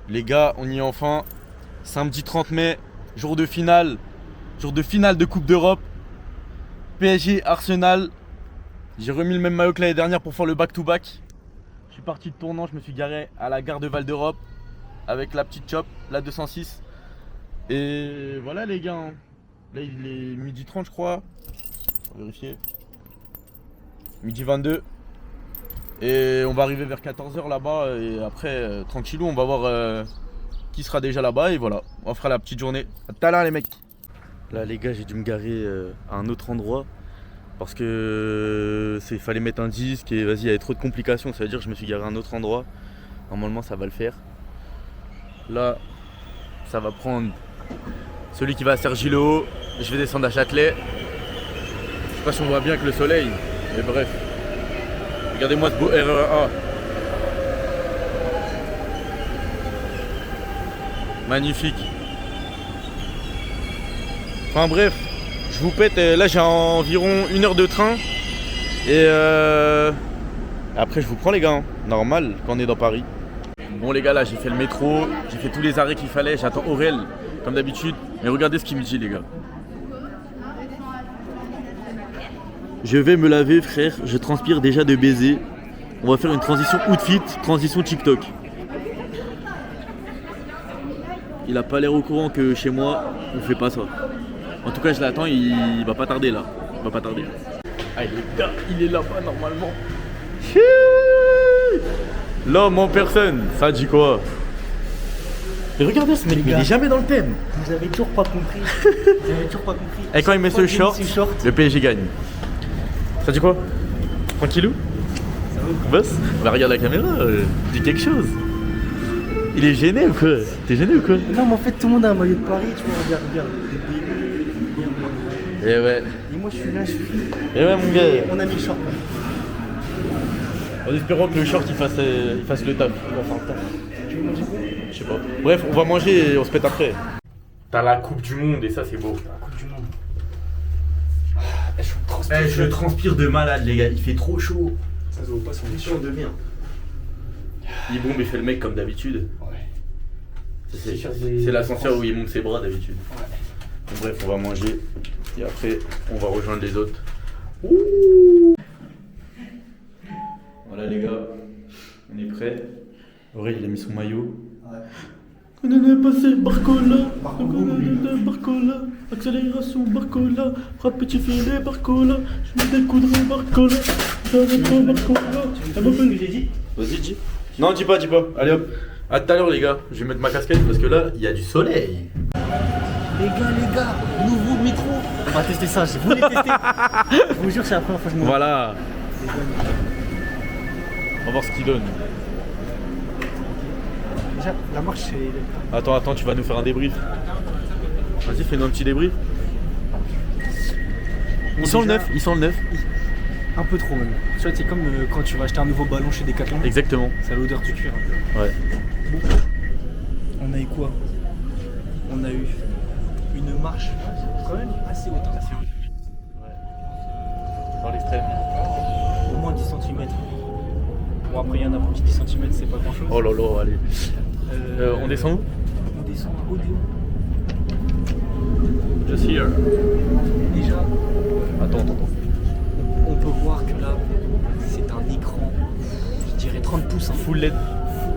Les gars, on y est enfin. Samedi 30 mai, jour de finale. Jour de finale de Coupe d'Europe. PSG, Arsenal. J'ai remis le même maillot que l'année dernière pour faire le back-to-back. Je suis parti de Tournant, je me suis garé à la gare de Val d'Europe avec la petite chop, la 206. Et voilà les gars. Là il est midi 30 je crois. On va vérifier. Midi 22. Et on va arriver vers 14h là-bas. Et après, tranquillou, on va voir qui sera déjà là-bas. Et voilà, on fera la petite journée. À tout à l'heure les mecs. Là les gars, j'ai dû me garer à un autre endroit. Parce que fallait mettre un disque et vas-y, il y avait trop de complications. Ça veut dire que je me suis garé à un autre endroit. Normalement ça va le faire. Là, ça va prendre celui qui va à Cergy-le-Haut. Je vais descendre à Châtelet. Je sais pas si on voit bien que le soleil. Mais bref. Regardez-moi ce beau RER. Magnifique. Enfin bref. Je vous pète, là j'ai environ 1 heure de train. Et après je vous prends les gars, hein. Normal quand on est dans Paris. Bon les gars, là j'ai fait le métro, j'ai fait tous les arrêts qu'il fallait, j'attends Aurel comme d'habitude. Mais regardez ce qu'il me dit les gars. Je vais me laver frère, je transpire déjà de baiser. On va faire une transition outfit, transition TikTok. Il a pas l'air au courant que chez moi on fait pas ça. En tout cas, je l'attends, il va pas tarder là. Il va pas tarder. Ah, il est là-bas normalement. L'homme en personne, ça dit quoi? Mais regardez ce mec, il est jamais dans le thème. Vous avez toujours pas compris. Vous avez toujours pas compris. Et quand il met ce short, le PSG gagne. Ça dit quoi? Tranquillou? Ça va? Boss? Bah regarde la caméra, dis quelque chose. Il est gêné ou quoi? T'es gêné ou quoi? Non, mais en fait, tout le monde a un maillot de Paris, tu vois, regarde. Et ouais. Et moi, je suis là, je suis. Et ouais, mon gars. On a mis le short. En espérant que le short il fasse le taf. On va faire le taf. Tu veux manger quoi? Je sais pas. Bref, on va manger et on se pète après. T'as la Coupe du Monde et ça c'est beau. La Coupe du Monde. Je transpire de malade les gars, il fait trop chaud. Ça se voit pas sur les On devient. Il bombe et fait le mec comme d'habitude. Ouais. C'est l'ascenseur où il monte ses bras d'habitude. Ouais. Donc, bref, on va manger et après on va rejoindre les autres. Ouh. Voilà les gars, on est prêts. Aurélien il a mis son maillot. Ouais. On est passé Barcola, Barcola, accélération Barcola, frappe petit filet Barcola, je me découdrai Barcola, j'avais trop Barcola. Tu veux ce que j'ai dit? Vas-y, dis. Non, dis pas. Allez hop. A tout à l'heure les gars, je vais mettre ma casquette parce que là, il y a du soleil. Les gars, nouveau métro. On va tester ça, je voulais tester. Je vous jure, c'est la première fois que je me. Voilà. On va voir ce qu'il donne. Déjà, la marche, c'est. Attends, tu vas nous faire un débrief. Vas-y, fais-nous un petit débrief. Ils sont le 9. Un peu trop même. Tu vois, c'est comme quand tu vas acheter un nouveau ballon chez Decathlon. Exactement. C'est l'odeur du cuir. Ouais. On a eu quoi? On a eu une marche quand même assez haute. Dans l'extrême. Au moins 10 cm. Bon, après, il y en a pour 10 cm, c'est pas grand chose. Oh là là, allez. On descend où? On descend au déo. Just here. Déjà, Attends. on peut voir que là, c'est un écran, je dirais 30 pouces. Hein. Full LED.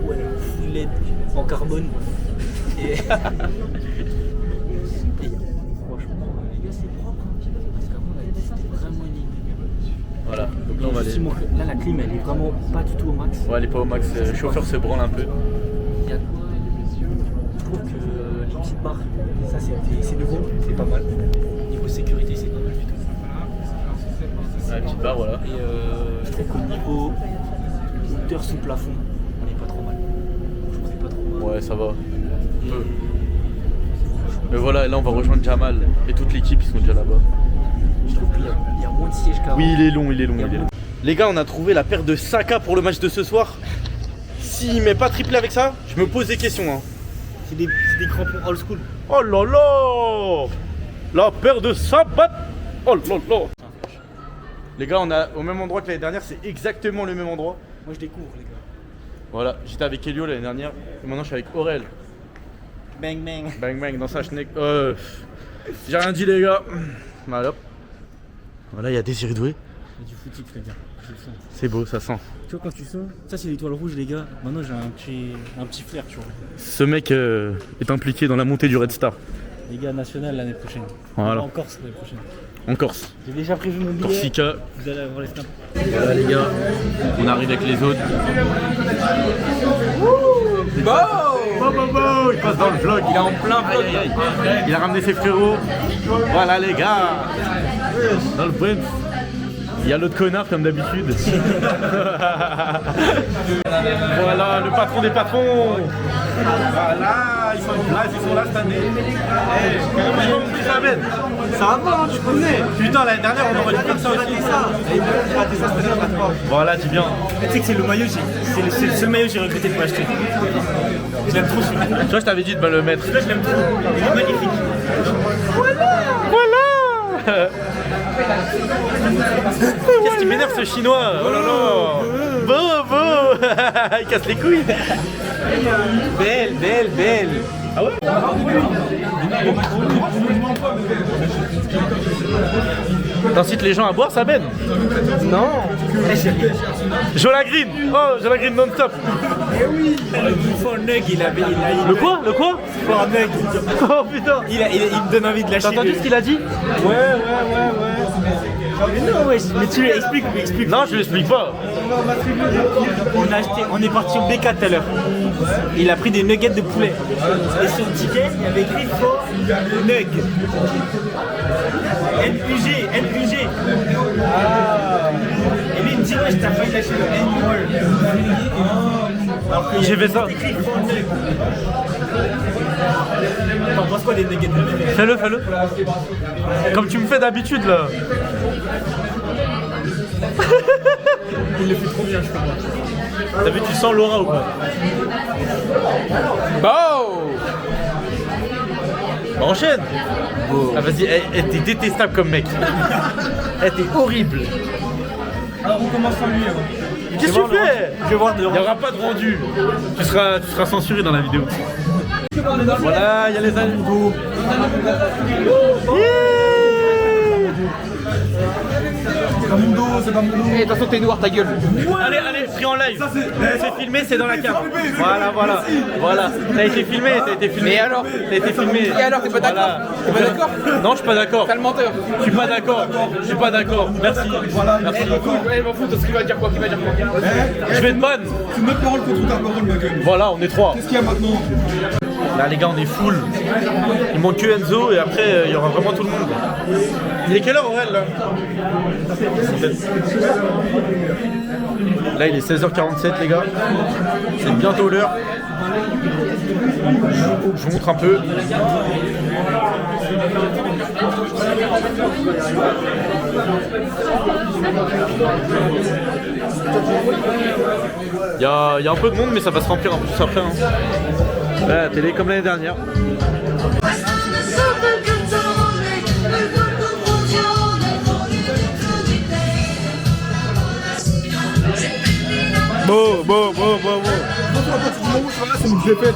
Ouais, full LED en carbone. Et franchement, les gars, c'est propre. Parce qu'avant, c'était vraiment une. Voilà, donc là on va aller. Là, la clim, elle est vraiment pas du tout au max. Ouais, elle est pas au max. Le chauffeur se branle un peu. Il y a quoi? Je trouve que les petites barres, ça c'est nouveau, c'est pas mal. Niveau sécurité, c'est pas mal du tout. Ouais, petite barre, voilà. Et je trouve qu'au niveau hauteur sous plafond, on est pas trop mal. Je trouve que c'est pas trop mal. Ouais, ça va. Mais voilà, là on va rejoindre Jamal et toute l'équipe, ils sont déjà là-bas. Je trouve qu'il y a moins de sièges qu'avant. Oui, il est long. Les gars, on a trouvé la paire de Saka pour le match de ce soir. S'il met pas triplé avec ça, je me pose des questions. Hein. C'est des crampons old school. Oh là là, la paire de sabat. Oh là là. Les gars, on a au même endroit que l'année dernière, c'est exactement le même endroit. Moi je découvre les gars. Voilà, j'étais avec Elio l'année dernière et maintenant je suis avec Aurel. Bang bang. Bang bang dans sa schneck. J'ai rien dit les gars. Voilà. Voilà, il y a Désiré Doué. Il y a du footing, les gars. Je le sens. C'est beau, ça sent. Tu vois, quand tu sens, ça c'est l'étoile rouge, les gars. Maintenant j'ai un petit flair, tu vois. Ce mec est impliqué dans la montée du Red Star. Les gars, national l'année prochaine. Voilà. En Corse l'année prochaine. En Corse. J'ai déjà prévu mon billet. Corsica. Vous allez avoir les snaps. Voilà les gars, on arrive avec les autres. Il passe dans le vlog. Il est en plein vlog. Il a ramené ses frérots. Voilà les gars. Dans le Brent. Il y a l'autre connard comme d'habitude. Voilà le patron des patrons. Voilà, ils sont là cette année. Ça va, tu connais. Putain, l'année dernière on aurait dû faire ça aussi. Voilà, dis bien. Tu sais que c'est le maillot, c'est le seul maillot que j'ai regretté de pas acheter. Je l'aime trop celui-là. Tu vois, je t'avais dit de le mettre. Celui-là, je l'aime trop. Il est magnifique. Voilà. Qu'est-ce qui m'énerve ce chinois? Oh là là. Beau. Il casse les couilles. Belle. Ah ouais? T'incites les gens à boire, ça Ben? Non. Jola Green. Oh, Jola Green non-stop. Fornug, il Le quoi? Fornug. Oh putain. Il me donne envie de lâcher. T'as entendu ce qu'il a dit? Ouais. Mais non, ouais, mais tu lui expliques. Non, je lui explique pas. On est parti au BK tout à l'heure. Il a pris des nuggets de poulet. Et sur le ticket, il y avait écrit fort nug. NUG. Et lui, il me dit, ouais, je t'ai failli lâcher le N-word. J'ai fait ça. Écrit fort nug. T'en penses quoi des nuggets de poulet? Fais-le. Comme tu me fais d'habitude là. Il le fait trop bien, je crois. T'as vu, tu sens Laura ou pas? Bon, enchaîne. Ah vas-y, t'es détestable comme mec. T'es horrible. Alors on commence sans lui. Qu'est-ce que tu fais? Je vais voir Il n'y aura pas de rendu. Tu seras censuré dans la vidéo. Voilà, il y a les animaux. C'est pas mon dos. Eh, attention, t'es noir, ta gueule. Allez, pris en live. C'est filmé, c'est dans la carte. Voilà. T'as été filmé. Et alors? T'as été filmé. Et alors, t'es pas d'accord? T'es pas d'accord? Non, je suis pas d'accord. T'as le menteur. Je suis pas d'accord. Merci. Merci. Il m'en fout de ce qu'il va dire quoi, Je vais te ban. C'est notre parole contre ta parole, ma gueule. Voilà, on est 3. Qu'est-ce qu'il y a maintenant? Là les gars, on est full. Il manque que Enzo et après il y aura vraiment tout le monde. Il est quelle heure Aurel là? Là il est 16h47 les gars. C'est bientôt l'heure. Je vous montre un peu. Il y a un peu de monde mais ça va se remplir un peu plus après. Hein. Là, la télé comme l'année dernière. Bon. C'est une défaite.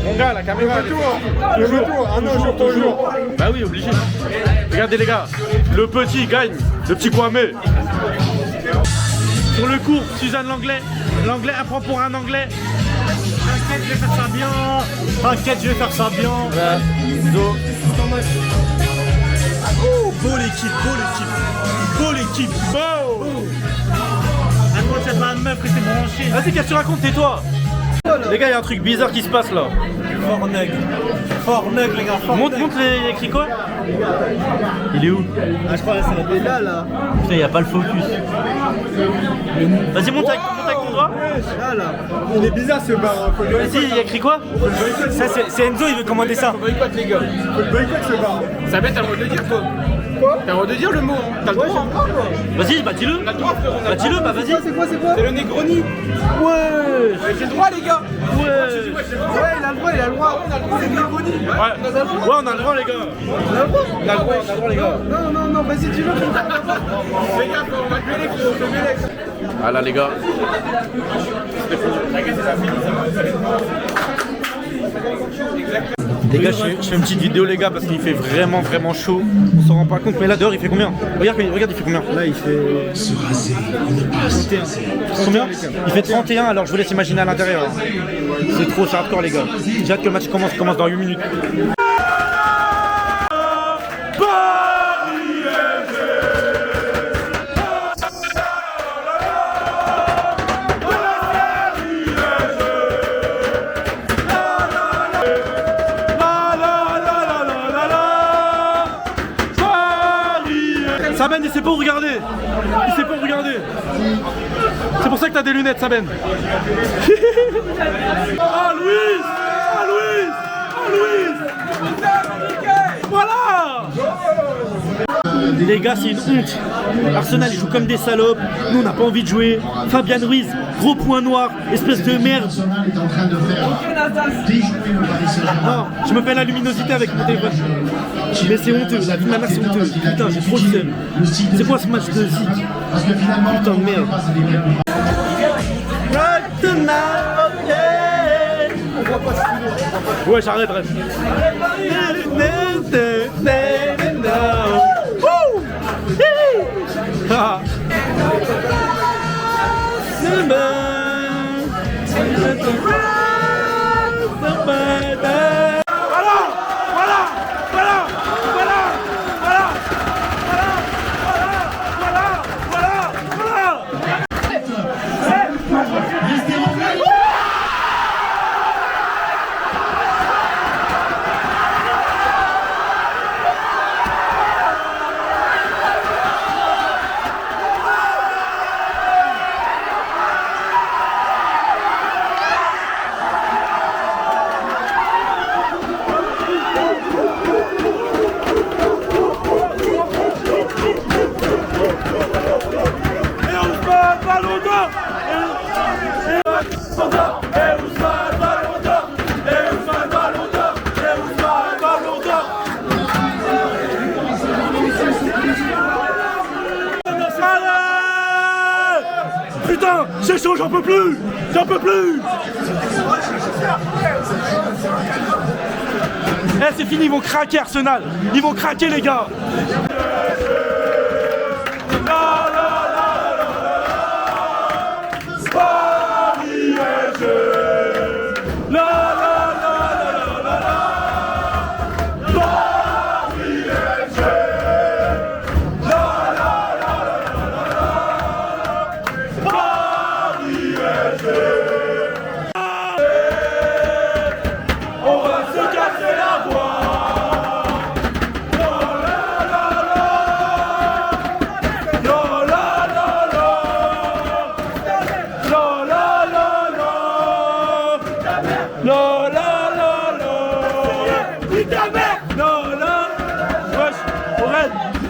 Mon gars, la caméra. Le retour, un an jour pour jour. Bah oui, obligé. Regardez les gars, le petit gagne, le petit Kwame. Sur le cours, Suzanne l'anglais apprend pour un anglais. T'inquiète, je vais faire ça bien. Voilà. Zo. Oh, beau l'équipe. Beau. Raconte cette ma meuf que t'es branché. Vas-y, qu'est-ce que tu racontes, tais-toi. Les gars, il y a un truc bizarre qui se passe là. Fornug, les gars. Montre les écrits quoi. Il est où? Ah, je crois que c'est là. Putain, il n'y a pas le focus. Vas-y, monte avec ton doigt. Là. Il est bizarre ce bar. Faut le Vas-y, il y a écrit quoi? Ça, c'est Enzo, il veut commander ça. Boycott, les gars. boycott ce bar. Ça va être à moi de le dire, toi. Quoi? T'as le droit de dire le mot, hein. T'as le droit. Vas-y, bah dis-le. T'as le droit, frérot. Bah dis-le, bah vas-y. C'est quoi? C'est le Negroni. Ouais. J'ai le droit, les gars. Ouais. Ouais, il a le droit, il a le droit. C'est le Negroni. Ouais, on a le droit les gars. On a le droit, les gars. Non, vas-y, dis-le. Les gars, on va te mêler, frérot. Je te mêler. Ah là les gars. Les gars, je fais une petite vidéo les gars parce qu'il fait vraiment chaud. On s'en rend pas compte, mais là dehors il fait combien? Regarde, il fait combien? Là, il fait 31. Combien? Il fait 31, alors je vous laisse imaginer à l'intérieur. C'est trop, c'est hardcore les gars. J'ai hâte que le match commence dans 8 minutes. Saben, il sait pas où regarder. Il sait pas où regarder. C'est pour ça que t'as des lunettes, Saben. Ah, Louis! Ah, Louis! Ah, Louis! Voilà! Les gars, c'est une honte. Arsenal, ils jouent comme des salopes. Nous, on n'a pas envie de jouer. Fabian Ruiz, gros point noir, espèce de merde. Non, je me fais la luminosité avec mon téléphone. Mais c'est honteux, la vie de ma mère c'est honteux. Putain, j'ai trop le seum. C'est quoi ce match de zik? Putain de merde. Ouais, j'arrête, bref. Putain, c'est chaud, j'en peux plus! J'en peux plus! Eh, c'est fini, ils vont craquer Arsenal! Ils vont craquer les gars!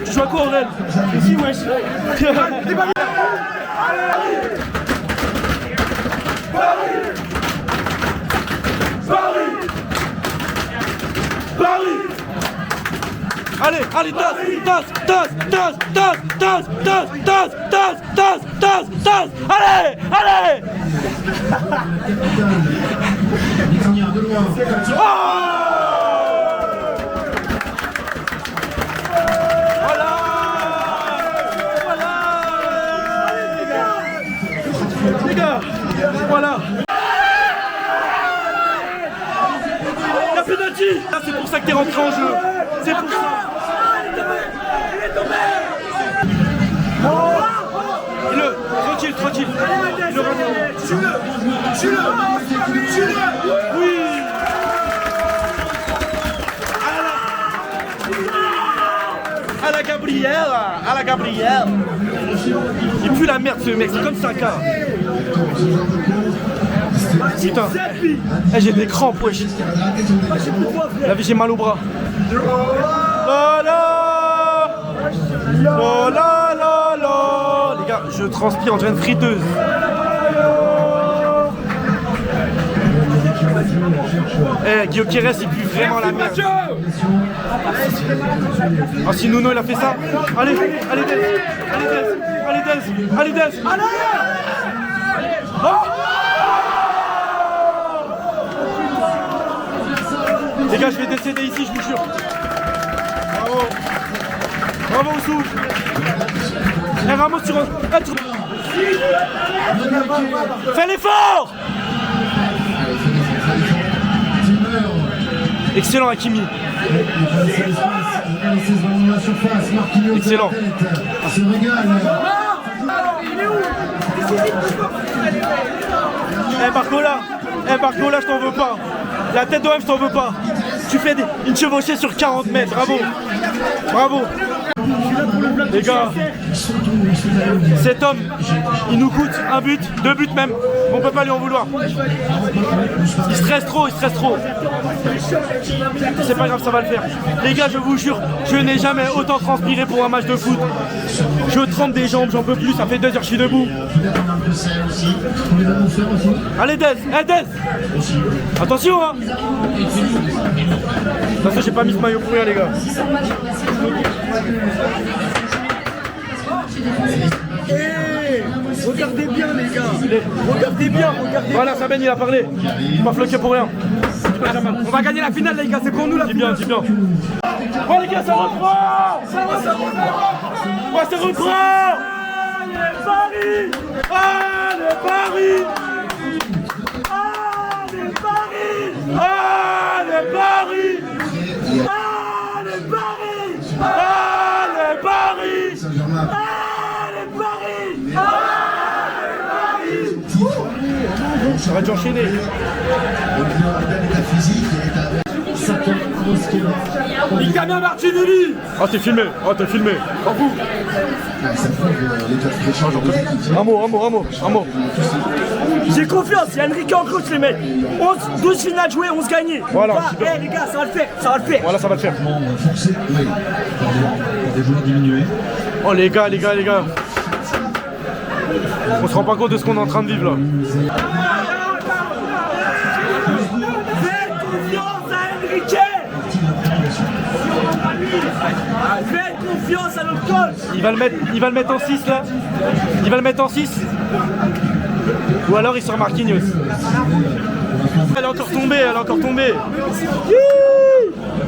Tu joues à quoi, Aurel? Ici, wesh. Allez, allez, tasse, allez, allez. Les gars, voilà. La penalty. C'est pour ça que t'es rentré en jeu. C'est pour ça. Il est tombé. Tranquille. Il le ramène. Tue-le. Oui. À la Gabrielle. Il pue la merde ce mec, c'est comme Saka. Putain, j'ai des crampes, wesh. La vie, j'ai mal au bras. Voilà. je transpire en train de friteuse. Eh, Guillaume Quérès, il pue vraiment la merde. Ah, si Nuno il a fait ça. Allez, allez, Dez. Allez, Dez. Allez, Dez. Allez, Dez. Allez. Oh. Les gars, je vais décéder ici, je vous jure. Bravo. Bravo, Oussou. Eh, Ramos, tu rentres. Fais l'effort. Excellent, Hakimi. Excellent. Eh Barcola, je t'en veux pas. La tête d'OM, je t'en veux pas. Tu fais une chevauchée sur 40 mètres, bravo. Bravo. Les gars, cet homme, il nous coûte un but, 2 buts même. On peut pas lui en vouloir. Il stresse trop, C'est pas grave, ça va le faire. Les gars, je vous jure, je n'ai jamais autant transpiré pour un match de foot. Je trempe des jambes, j'en peux plus, ça fait 2 heures que je suis debout. Allez Dez, Dez. Attention hein. De toute façon, j'ai pas mis ce maillot pour rien les gars. Regardez bien les gars. Regardez bien. Voilà, Saben il a parlé. Il m'a floqué pour rien. On va gagner la finale les gars, c'est pour nous la finale. Dis bien. Oh les gars, ça reprend. Ouais, ça reprend. Allez Paris. Ça va t'enchaîner. Damien Martinelli. Oh t'es filmé. En vous. Un mot. J'ai confiance, il y a Enrique en coach les mecs. 12 finales jouées, 11 gagnés. Voilà. Les gars, ça va le faire. Voilà, ça va le faire. Des joueurs diminués. Oh les gars. On se rend pas compte de ce qu'on est en train de vivre là. Faites confiance à Enrique. Faites confiance à notre coach. Il va le mettre en 6 là. Il va le mettre en 6. Ou alors il sort Marquinhos. Elle est encore tombée.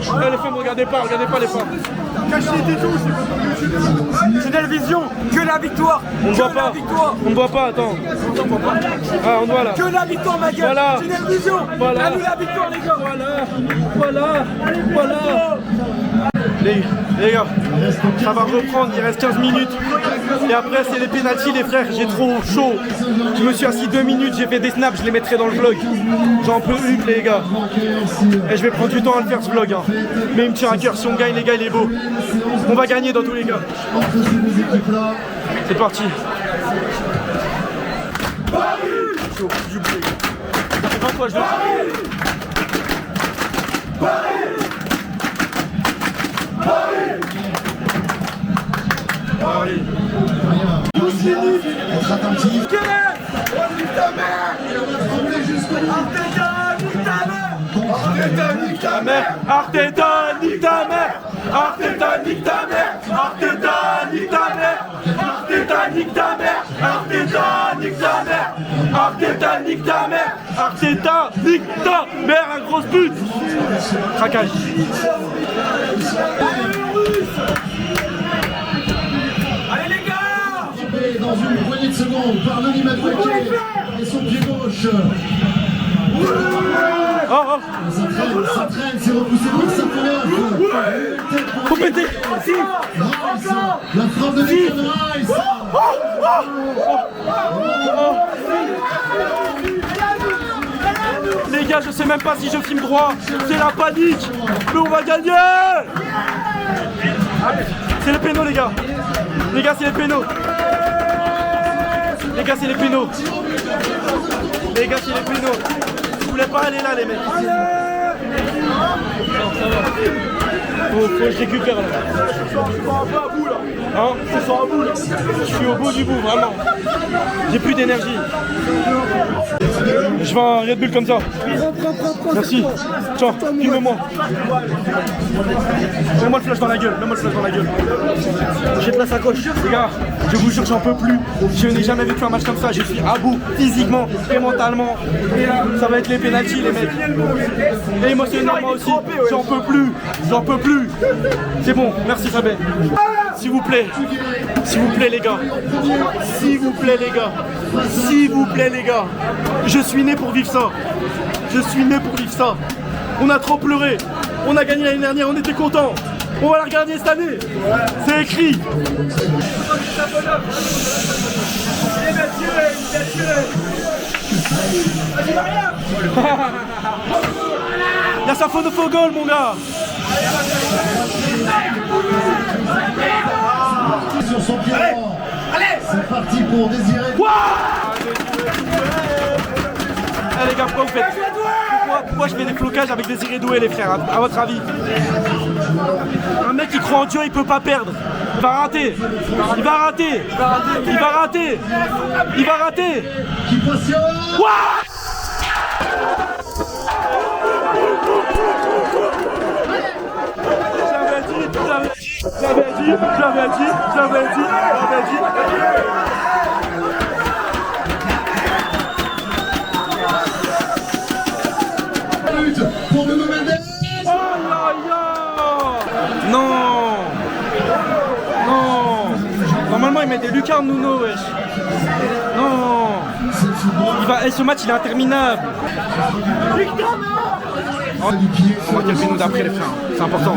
Les femmes, regardez pas les femmes. Télévision, que la victoire. On ne voit pas, attends. Ah, on voit là. Que la victoire ma gueule. Voilà. Télévision. Voilà. À nous la victoire les gars. Voilà. Les gars, ça va reprendre, il reste 15 minutes. Et après c'est les pénaltys les frères, j'ai trop chaud. Je me suis assis 2 minutes, j'ai fait des snaps, je les mettrai dans le vlog. J'en peux une les gars. Et je vais prendre du temps à le faire ce vlog hein. Mais il me tient à cœur, si on gagne les gars il est beau. On va gagner dans tous les cas. C'est parti. Ça fait 20 fois je le dis. Être attentif. Arteta, nique ta mère. Arteta, nique ta mère. Arteta, nique ta mère. Arteta, nique ta mère. Arteta, nique ta mère. Arteta, nique ta mère. Arteta, nique ta mère, un gros but. Craquage. Dans une poignée de secondes par Noni Madueke et son pied gauche. Ça traîne, c'est repoussé par Saint-Pénard. Faut péter. La frappe de Declan Rice. Les gars, je sais même pas si je filme droit. C'est la panique. Mais on va gagner. C'est les pénaux les gars. Les gars, c'est les pénaux. Les gars, c'est les pénaux. Je voulais pas aller là, les mecs. Non, ça va. Faut que je récupère là. Je suis un peu à bout là. Hein? Je sens à bout là. Je suis au bout du bout, vraiment. J'ai plus d'énergie. Je veux un Red Bull comme ça. Merci. Tiens, filme-moi. Mets-moi le flash dans la gueule. Mets-moi le flash dans la gueule. Jette la sacoche. Les gars, je vous jure, j'en peux plus. Je n'ai jamais vécu un match comme ça. Je suis à bout, physiquement et mentalement. Ça va être les pénaltys, les mecs. Et émotionnellement aussi. J'en peux plus. J'en peux plus. C'est bon. Merci Fabien. S'il vous plaît. S'il vous plaît les gars. S'il vous plaît les gars. S'il vous plaît les gars. Je suis né pour vivre ça. Je suis né pour vivre ça. On a trop pleuré. On a gagné l'année dernière, on était contents. On va la regarder cette année. C'est écrit. Il y a sa faute de faux goal mon gars. Sur son pied droit. C'est parti pour Désiré. Eh les gars, pourquoi vous faites pourquoi je fais des flocages avec Désiré Doué les frères, à votre avis? Un mec qui croit en Dieu, il peut pas perdre. Il va rater. Il va rater. Il va rater. Il va rater. Qui passionne. J'avais dit. Pour Nuno Mendes. Non. Normalement il met des lucarnes Nuno wesh. Non. Ce match il est interminable. On va calmer nous d'après les frères. C'est important.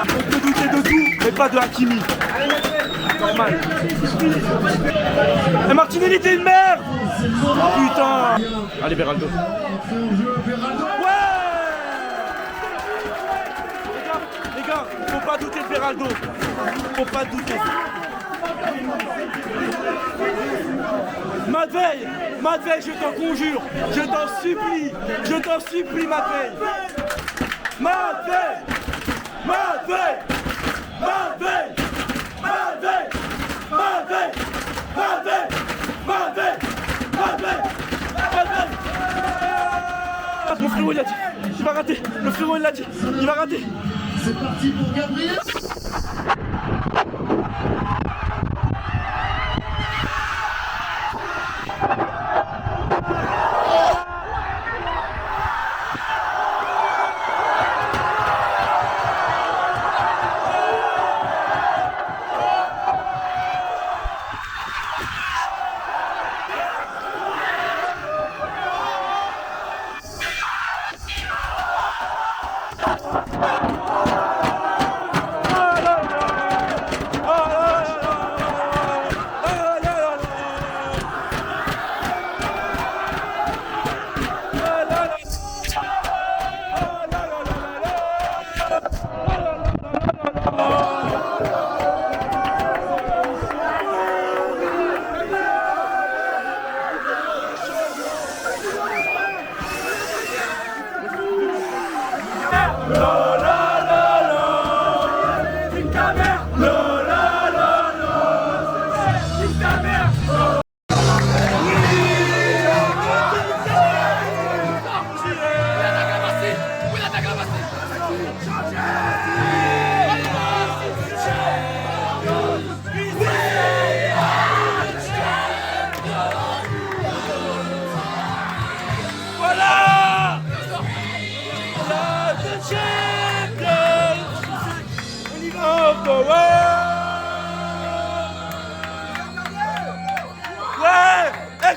On peut douter de tout, mais pas de Hakimi. Normal. Et Martinelli t'es une merde. Putain. Allez Beraldo. Les gars, faut pas douter de Beraldo. Faut pas douter. Matvei, je t'en conjure, je t'en supplie, Matvei. Mon frérot il a dit, il va rater. Le frérot il l'a dit, il va rater. C'est parti pour Gabriel.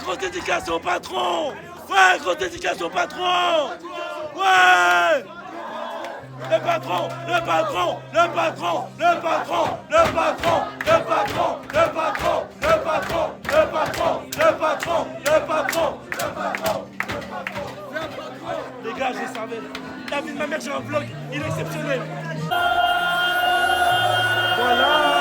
Grosse dédicace au patron! Ouais, grosse dédicace au patron! Ouais! Le patron! Le patron! Le patron! Le patron! Le patron! Le patron! Le patron! Le patron! Le patron! Le patron! Le patron! Le patron! Les gars, je le savais. La vie de ma mère, j'ai un vlog, il est exceptionnel. Voilà!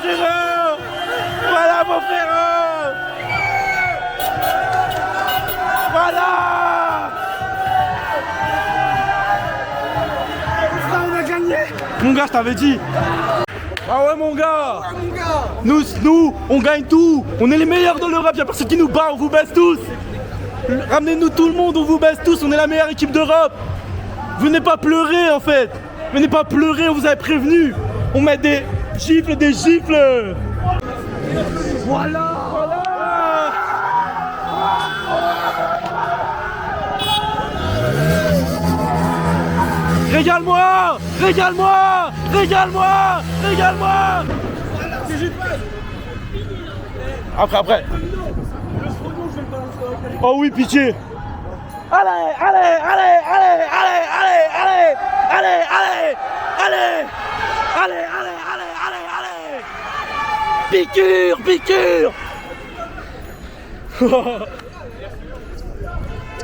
frérot! Voilà mon frérot! Voilà! Ça, on a gagné! Mon gars, je t'avais dit! Ah ouais mon gars! Nous, on gagne tout! On est les meilleurs de l'Europe, y'a personne qui nous bat, on vous baisse tous! Ramenez-nous tout le monde, on vous baisse tous, on est la meilleure équipe d'Europe! Venez pas pleurer en fait! Venez pas pleurer, on vous avait prévenu! On met des gifles, des gifles! Voilà! Régale-moi! Régale-moi! Régale-moi! Régale-moi! Après. Oh oui, pitié! Allez! Piqûre!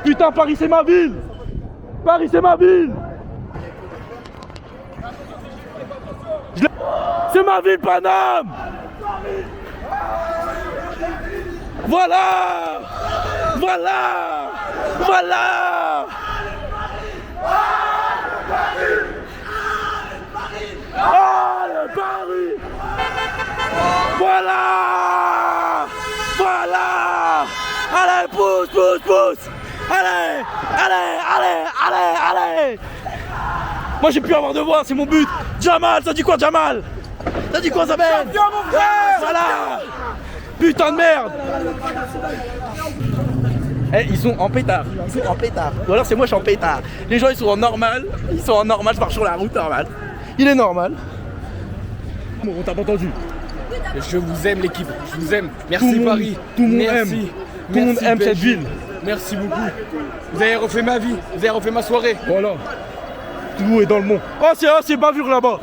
Putain, Paris c'est ma ville! Paris c'est ma ville! C'est ma ville, Paname! Voilà! Ah, le Paris! Voilà! Allez, pousse! Allez! Moi j'ai pu avoir de voix, c'est mon but! Jamal, ça dit quoi, Jamal? Ça dit quoi, Zabel? Champion, mon frère! Voilà! Putain de merde! Eh, ils sont en pétard. Ou alors c'est moi, je suis en pétard. Les gens, ils sont en normal, je marche sur la route normale. Il est normal. Bon, on t'a pas entendu. Je vous aime l'équipe, je vous aime. Merci Paris. Tout le monde Merci. aime. Tout le monde aime cette ville. Merci beaucoup. Vous avez refait ma vie, vous avez refait ma soirée. Voilà. Tout est dans le monde. Oh, c'est bavure là-bas.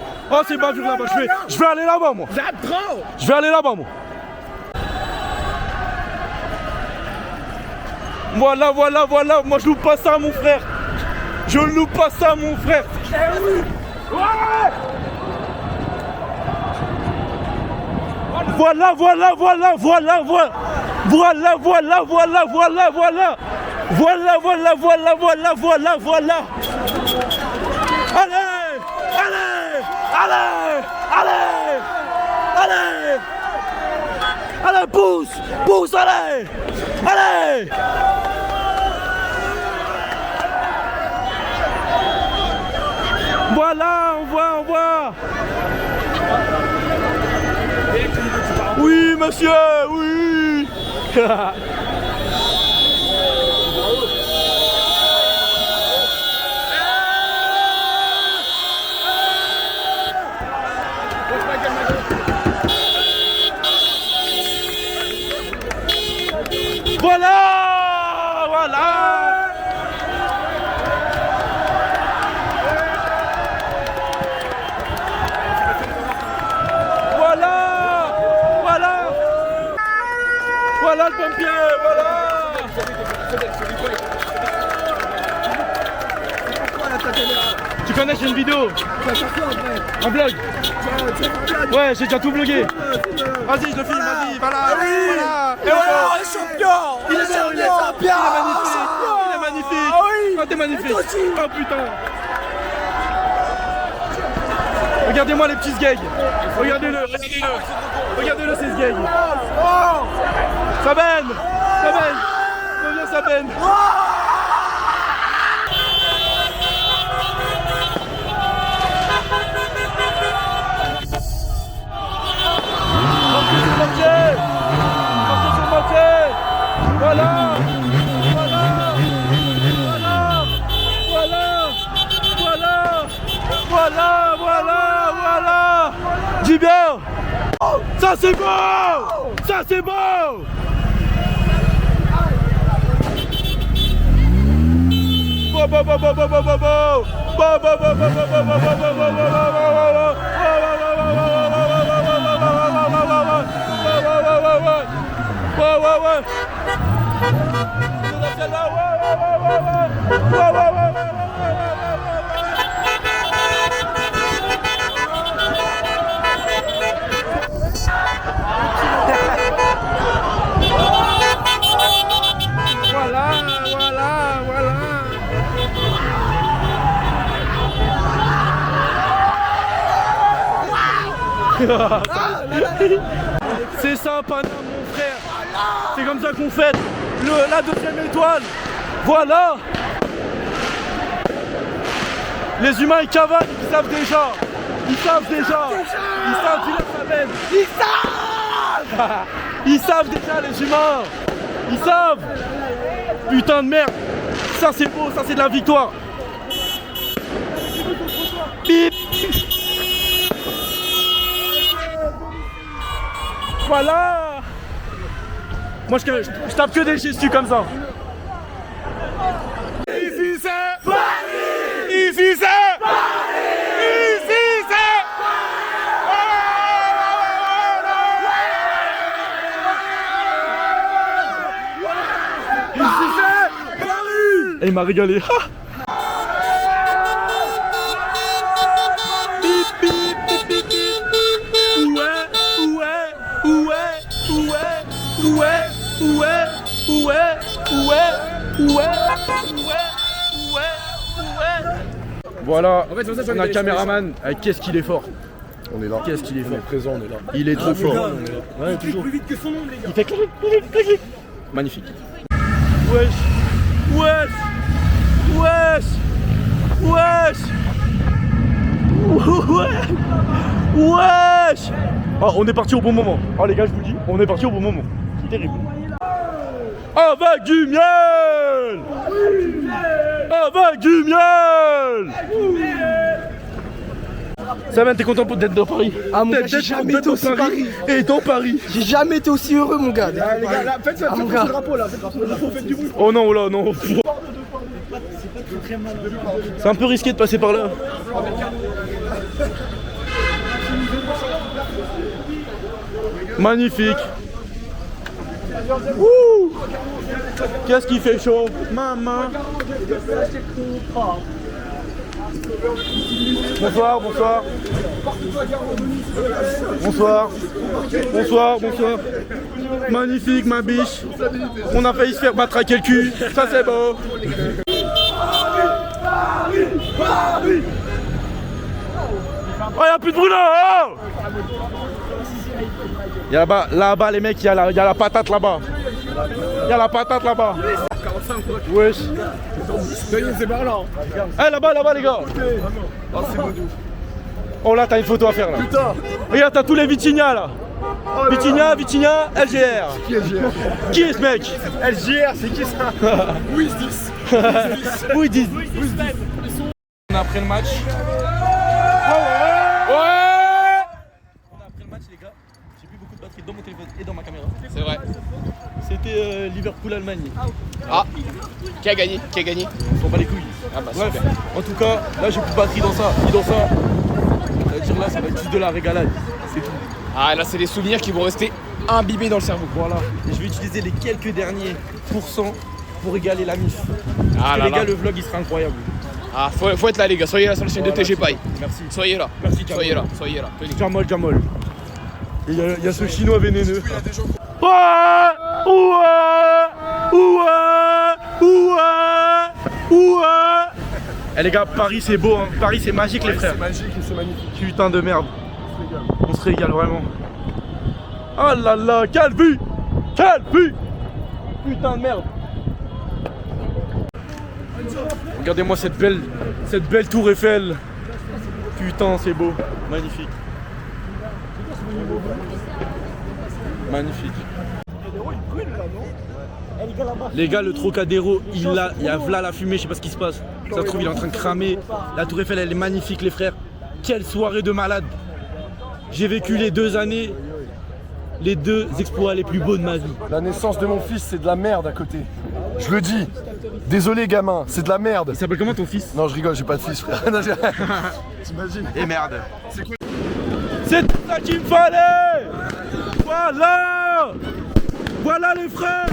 Je vais aller là-bas, moi. Je vais aller là-bas, moi. Voilà. Moi, je loupe pas ça, mon frère. Voilà. Allez, pousse, allez. Voilà, on voit. Oui, monsieur, oui. Voilà. Voilà le pompier, voilà. Tu connais, j'ai une vidéo. En vlog. Ouais, j'ai déjà tout vlogué. Vas-y, je le filme, vas-y, voilà. Et voilà, le champion. Il est magnifique. Oh, t'es magnifique. Oh putain. Regardez-moi les petits gags. Regardez-le, ces gags. Saben. Reviens, Saben. Voilà. Dis bien. Ça c'est beau. C'est ça, Paname, mon frère. C'est comme ça qu'on fête la deuxième étoile. Voilà. Les humains, ils cavalent, ils savent déjà. Ils savent déjà. Ils savent qui leur s'amène. Ils savent déjà, les humains. Ils savent. Putain de merde. Ça, c'est beau, ça, c'est de la victoire. Bip. Voilà. Moi je tape que des gestus comme ça. Ici c'est Paris. Ici c'est Paris. Ici c'est Paris. Et il m'a régalé. Voilà, En fait, c'est pour ça que on a un caméraman. Qu'est-ce qu'il est fort. On est là. Qu'est-ce qu'il est fort. On est présent, on est là. Il est trop fort. Ouais, toujours. Plus vite que son nom, les gars. Il fait clic, clic, clic, clic. Magnifique. Wesh. Wesh. Wesh. Wesh. Wesh. Oh, on est parti au bon moment. Oh les gars, je vous dis, on est parti au bon moment. C'est terrible. Avec du miel. Avec du miel. Ça va, t'es content d'être dans Paris? Ah mon gars, j'ai jamais été aussi Paris. Et dans Paris. J'ai jamais été aussi heureux mon gars. Les gars, là, faites ça, mon faites gars. le drapeau là, faites le drapeau, faites du bruit. Oh non, là, non. C'est un peu risqué de passer par là. Magnifique. Ouh. Qu'est-ce qui fait chaud, maman? Bonsoir, bonsoir. Bonsoir. Bonsoir, bonsoir. Magnifique, ma biche. On a failli se faire matraquer le cul. Ça, c'est beau. Oh, y'a plus de bruit là, oh. Y'a là-bas, les mecs, y'a la patate là-bas. Y'a la patate là-bas. Wesh. C'est par là. Eh, là-bas, les gars. Oh là, t'as une photo à faire là. Putain. Regarde, t'as tous les Vitinha là. Vitinha, LGR. Qui est LGR? Qui est ce mec? LGR, c'est qui ça? Où ils se disent? Où ils disent? On a après le match. Ouais. On a après le match, les gars. J'ai plus beaucoup de batterie dans mon téléphone et dans ma caméra. C'est vrai. C'était Liverpool-Allemagne. Ah, qui a gagné? Qui a gagné? On s'en bat les couilles. Ah bah Bref, super. en tout cas, là j'ai plus de batterie dans ça, ni dans ça. Ça veut dire là, ça va être juste de la régalade. C'est tout. Ah là c'est des souvenirs qui vont rester imbibés dans le cerveau. Voilà. Et je vais utiliser les quelques derniers pourcents pour égaler la MIF. Ah Parce que là les là. gars, le vlog il sera incroyable. Ah faut être là les gars, soyez là sur la chaîne de TG Paille. Merci. Soyez là. Merci, Jamol. Soyez là. Tenez. Jamol. Et il y a ce chinois vénéneux. Ouais. Eh les gars, Paris c'est beau, hein. Paris c'est magique les frères. C'est magique et c'est magnifique. Putain de merde. On se régale vraiment. Oh là là, quelle vue. Quelle vue. Putain de merde. Regardez-moi cette belle tour Eiffel. Putain, c'est beau. Magnifique. Magnifique. Les gars, le Trocadéro, il y a là la fumée, je sais pas ce qui se passe. Ça se trouve, il est en train de cramer. La tour Eiffel, elle est magnifique, les frères. Quelle soirée de malade. J'ai vécu les 2 années, les 2 exploits les plus beaux de ma vie. La naissance de mon fils, c'est de la merde à côté. Je le dis. Désolé, gamin, c'est de la merde. Il s'appelle comment ton fils? Non, je rigole, j'ai pas de fils, frère. T'imagines? Et merde. C'est tout ça qu'il me fallait. Voilà. Voilà les frères.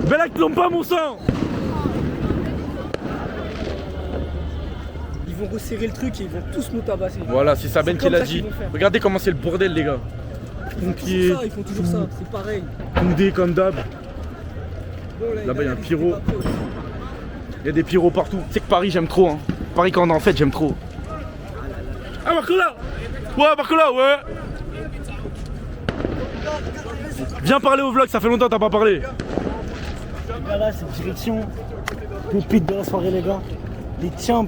Belak, plombe pas mon sang. Ils vont resserrer le truc et ils vont tous nous tabasser. Voilà, c'est Saben qui l'a ça dit. qu'ils vont faire. Regardez comment c'est le bordel, les gars. Ils Pompiers, font toujours ça, c'est pareil. Koundé comme d'hab. Là-bas, il y a un pyro. Il y a des pyros partout. Tu sais que Paris, j'aime trop. Hein. Paris, quand on est en fête, j'aime trop. Ah, Marcola! Ouais, Marcola, ouais! Viens parler au vlog, ça fait longtemps que t'as pas parlé. Là, c'est direction. Pépite de la soirée, les gars. Les champs,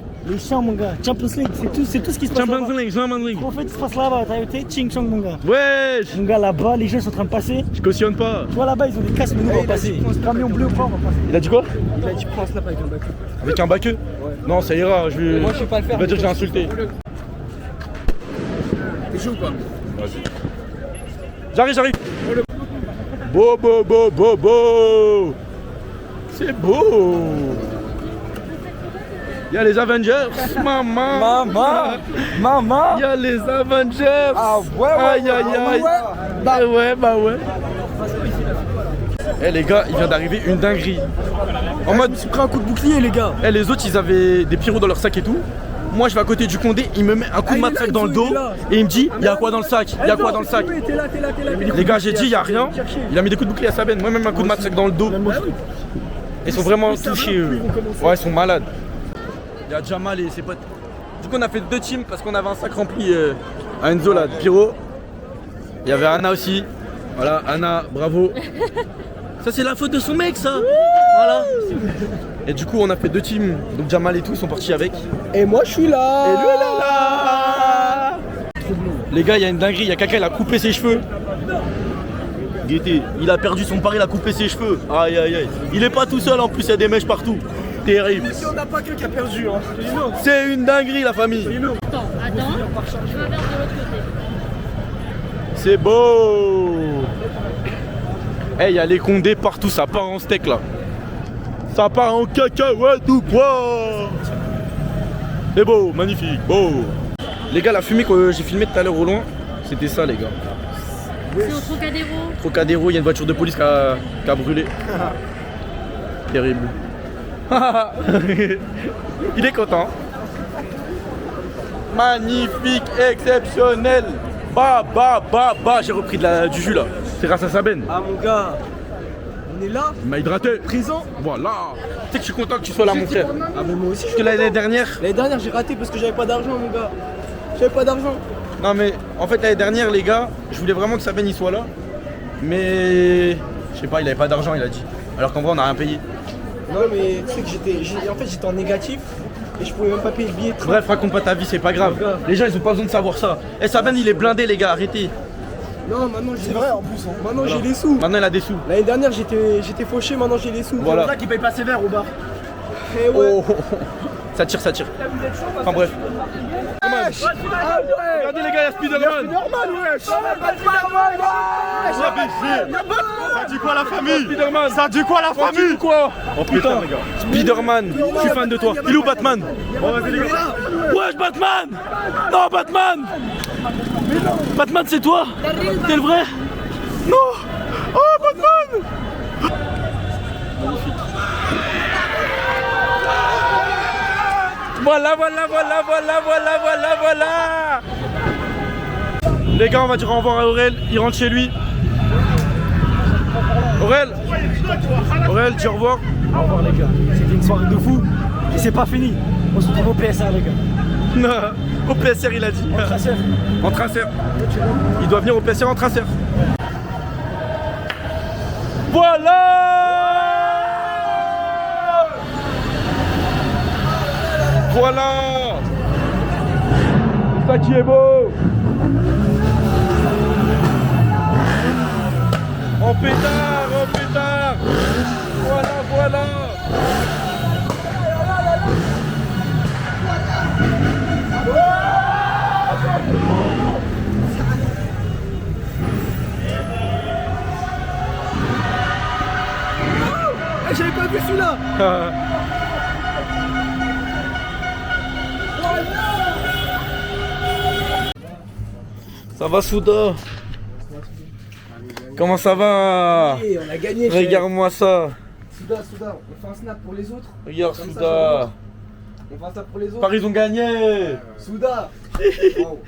mon gars. Champions League, c'est tout ce qui se passe Champions là-bas. League, Champions League. En fait, il se passe là-bas, t'as été Ching Chong, mon gars. Wesh! Mon gars, là-bas, les gens sont en train de passer. Je cautionne pas. Tu vois, là-bas, ils ont des casques, mais nous, on va passer. Camion bleu ou pas, on va passer. Il a dit quoi? Il a dit, prends un snap avec un bac. Avec un baqueux? Non, ça ira. Je vais... Moi, je sais pas le faire. Il va dire que j'ai insulté. T'es chaud ou pas? J'arrive. Beau. C'est beau. Il y a les Avengers, maman. Il y a les Avengers. Ah ouais. Aïe. Bah ouais. Eh les gars, il vient d'arriver une dinguerie. En mode, J'ai pris un coup de bouclier, les gars. eh, les autres ils avaient des pyros dans leur sac et tout. Moi je vais à côté du Condé, il me met un coup de matraque dans le dos et il me dit, il y a quoi dans le sac? Il y a quoi dans le sac? T'es là. Les gars, j'ai dit, il y a rien. Il a mis des coups de bouclier à Sabine, moi même un coup de matraque dans le dos. Ils sont vraiment touchés eux. Ouais, ils sont malades. Il y a Jamal et ses potes. Du coup, on a fait 2 teams parce qu'on avait un sac rempli à Enzo là, de pyro. Il y avait Anna aussi. Voilà, Anna, bravo. Ça, c'est la faute de son mec, ça. Voilà. Et du coup, on a fait 2 teams. Donc, Jamal et tout, ils sont partis avec. Et moi, je suis là. Et lui, là. Les gars, il y a une dinguerie. Il y a quelqu'un, il a coupé ses cheveux. Guettez, il a perdu son pari, il a coupé ses cheveux. Aïe. Il est pas tout seul en plus, il y a des mèches partout. Terrible. On n'a pas que qui a perdu, hein. C'est une dinguerie la famille. Attends, je vais vers de l'autre côté. C'est beau. Eh, il y a les Condés partout, ça part en steak là. Ça part en cacahuète ou quoi? C'est beau, magnifique, beau. Les gars, la fumée que j'ai filmée tout à l'heure au loin, c'était ça les gars. C'est au Trocadéro. Trocadéro, il y a une voiture de police qui a brûlé. Terrible. Il est content. Magnifique, exceptionnel. Bah, j'ai repris du jus là. C'est grâce à Sabine. Ah, mon gars. On est là. Il m'a hydraté. Présent. Voilà. Tu sais que je suis content que tu sois là, mon frère. Ah, mais moi aussi, je Parce que l'année dernière. L'année dernière, j'ai raté parce que j'avais pas d'argent, mon gars. J'avais pas d'argent. Non, mais en fait, l'année dernière, les gars, je voulais vraiment que Sabine y soit là. Mais. Je sais pas, il avait pas d'argent, il a dit. Alors qu'en vrai, on a rien payé. Non, mais tu sais que j'étais en négatif et je pouvais même pas payer le billet de train. Bref, raconte pas ta vie, c'est pas grave. Les gens, ils ont pas besoin de savoir ça. Et Sabine, il est blindé, les gars, arrêtez. Non, maintenant j'ai. C'est vrai en plus. Maintenant j'ai les sous. Maintenant, il a des sous. L'année dernière, j'étais fauché, maintenant j'ai les sous. Voilà. C'est pour ça qu'il paye pas sévère au bar. Et ouais. Oh. Ça tire. Enfin bref. Regardez les gars, il y a Spider-Man. Ça dit quoi la famille? Spider-Man. Ça dit quoi la famille? Quoi? Oh putain les gars. Spider-Man, je suis fan de toi. Il est où Batman? Wesh Batman. Non Batman. Batman c'est toi? T'es le vrai? Non. Oh Batman. Voilà. Les gars, on va dire au revoir à Aurel, il rentre chez lui. Aurel, dis au revoir. Au revoir, les gars. C'était une soirée de fou. Et c'est pas fini. On se retrouve au PSR, les gars. Au PSR, il a dit. En traceur. En traceur. Il doit venir au PSR en traceur. Voilà. Ça qui est beau. En pétard. Voilà. J'avais pas vu celui-là. Ça va Souda? Comment ça va? Et on a gagné. Regarde-moi ça. Souda, on fait un snap pour les autres. Regarde Comme ça, Souda. On fait un snap pour les autres. Paris ont gagné. Souda. Wow.